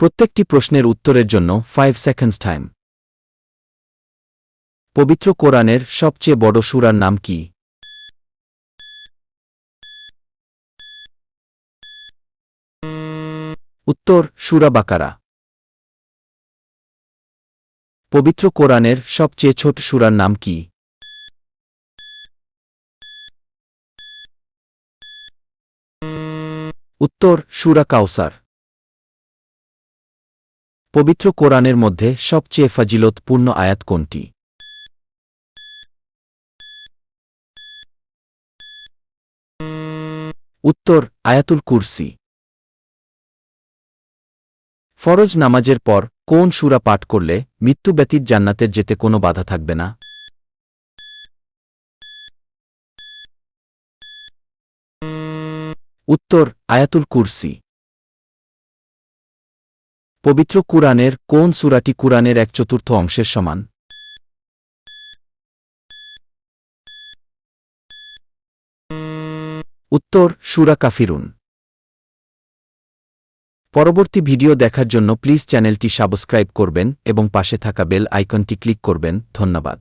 প্রত্যেকটি প্রশ্নের উত্তরের জন্য 5 সেকেন্ডস টাইম। পবিত্র কোরআনের সবচেয়ে বড় সূরার নাম কি? উত্তর সূরা বাকারা। পবিত্র কোরআনের সবচেয়ে ছোট সূরার নাম কি? উত্তর সূরা কাউসার। পবিত্র কোরআনের মধ্যে সবচেয়ে ফজিলতপূর্ণ আয়াত কোনটি? উত্তর আয়াতুল কুরসি। ফরজ নামাজের পর কোন সূরা পাঠ করলে মৃত্যু ব্যতীত জান্নাতের যেতে কোনো বাধা থাকবে না? উত্তর আয়াতুল কুরসি। পবিত্র কুরআনের কোন সূরাটি কুরআনের 1/4 অংশের সমান? উত্তর সূরা কাফিরুন। পরবর্তী ভিডিও দেখার জন্য প্লিজ চ্যানেলটি সাবস্ক্রাইব করবেন এবং পাশে থাকা বেল আইকনটি ক্লিক করবেন। ধন্যবাদ।